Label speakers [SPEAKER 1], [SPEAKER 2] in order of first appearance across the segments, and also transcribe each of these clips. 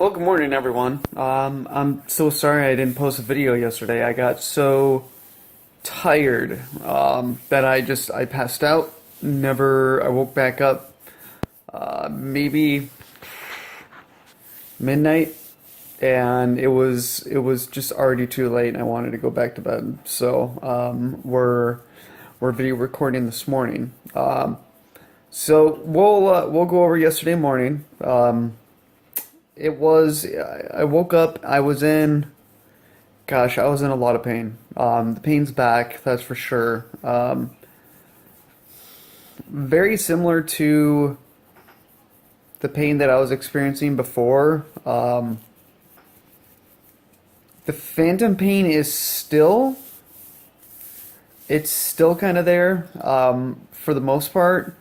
[SPEAKER 1] Well, good morning, everyone. I'm so sorry I didn't post a video yesterday. I got so tired that I passed out. I woke back up maybe midnight, and it was just already too late, and I wanted to go back to bed. So we're video recording this morning. So we'll go over yesterday morning. I woke up, I was in a lot of pain. The pain's back, that's for sure. Very similar to the pain that I was experiencing before. The phantom pain it's still kind of there, for the most part.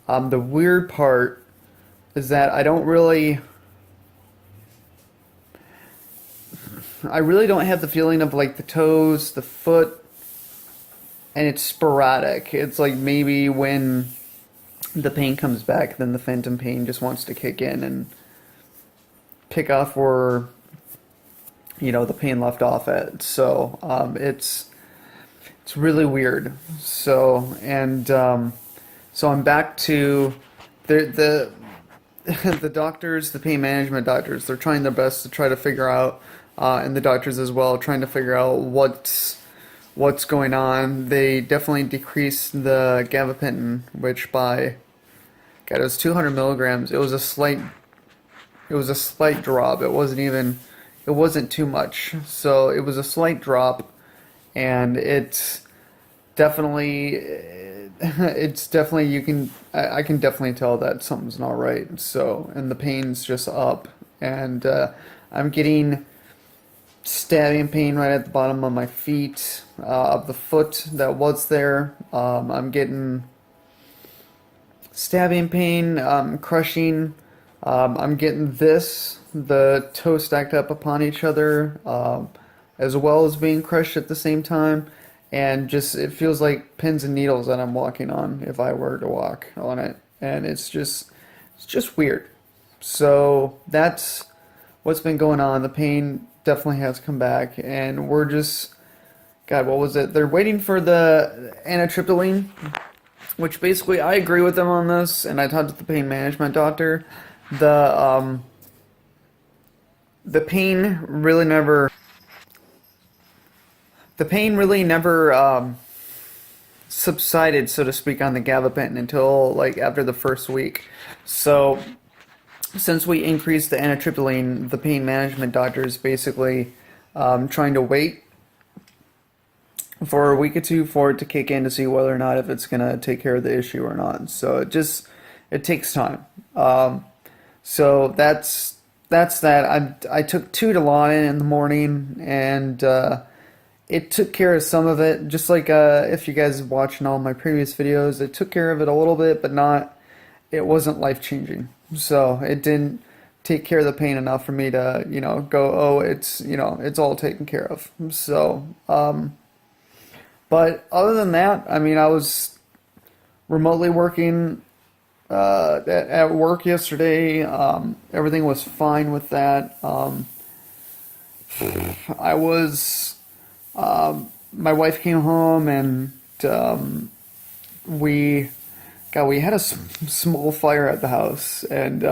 [SPEAKER 1] The weird part is that I really don't have the feeling of like the toes, the foot, and it's sporadic. It's like maybe when the pain comes back, then the phantom pain just wants to kick in and pick off where, the pain left off at. So, it's really weird. So I'm back to the the doctors, the pain management doctors. They're trying their best to try to figure out, and the doctors as well, trying to figure out what's going on. They definitely decreased the gabapentin, which it was 200 milligrams. It was a slight drop. It wasn't too much. So it was a slight drop, and definitely, it's definitely, I can definitely tell that something's not right. So, and the pain's just up, and I'm getting stabbing pain right at the bottom of my feet, of the foot that was there. I'm getting stabbing pain, crushing. I'm getting the toe stacked up upon each other, as well as being crushed at the same time. And just, it feels like pins and needles that I'm walking on if I were to walk on it. And it's just weird. So that's what's been going on. The pain definitely has come back, and God, what was it? They're waiting for the anitriptyline, which basically I agree with them on this, and I talked to the pain management doctor. The the pain really never the pain really never subsided, so to speak, on the gabapentin until like after the first week. So since we increased the anitriptyline, the pain management doctor is basically trying to wait for a week or two for it to kick in to see whether or not if it's gonna take care of the issue or not. So it takes time. So that's that. I took two Dilaudid in the morning, and it took care of some of it. Just like if you guys are watching all my previous videos, it took care of it a little bit, but not. It wasn't life changing. So it didn't take care of the pain enough for me to go, oh, it's all taken care of. So but other than that, I mean, I was remotely working at work yesterday. Everything was fine with that. I was my wife came home, and we we had a small fire at the house, and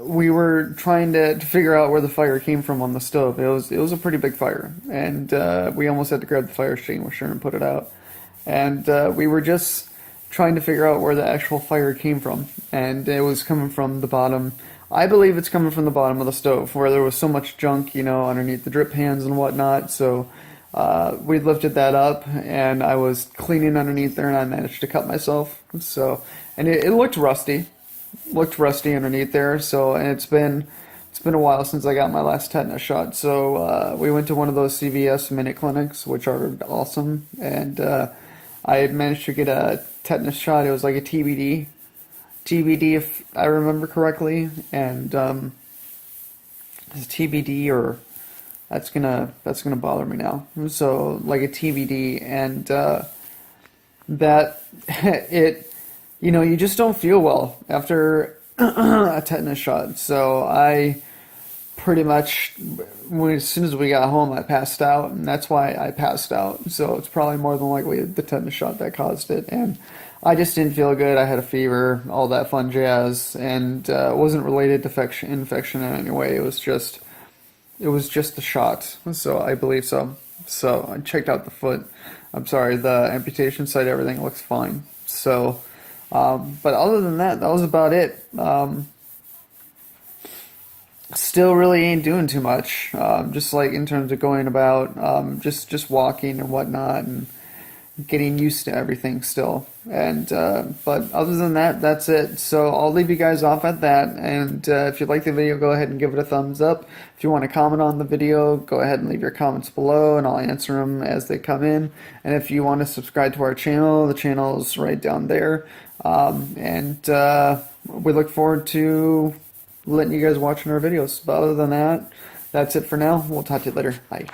[SPEAKER 1] we were trying to figure out where the fire came from on the stove. It was a pretty big fire, and we almost had to grab the fire extinguisher and put it out. And we were just trying to figure out where the actual fire came from, and it was coming from the bottom. I believe it's coming from the bottom of the stove, where there was so much junk, underneath the drip pans and whatnot. So we lifted that up, and I was cleaning underneath there, and I managed to cut myself. So, and it looked rusty underneath there. So, and it's been a while since I got my last tetanus shot. So we went to one of those CVS minute clinics, which are awesome, and I had managed to get a tetanus shot. It was like a TBD, if I remember correctly, and it's TBD, or that's gonna bother me now. So like a TBD, and that you just don't feel well after a tetanus shot. So I pretty much as soon as we got home, I passed out, and that's why I passed out. So it's probably more than likely the tetanus shot that caused it. And I just didn't feel good. I had a fever, all that fun jazz, and it wasn't related to infection in any way. It was just the shot. So I believe so. So I checked out the foot. I'm sorry, the amputation site, everything looks fine. So, but other than that, that was about it. Still really ain't doing too much. Just like in terms of going about, just walking and whatnot, and getting used to everything still. And but other than that, that's it. So I'll leave you guys off at that. And if you like the video, go ahead and give it a thumbs up. If you want to comment on the video, go ahead and leave your comments below, and I'll answer them as they come in. And if you want to subscribe to our channel, the channel is right down there. We look forward to letting you guys watch our videos. But other than that, that's it for now. We'll talk to you later. Bye.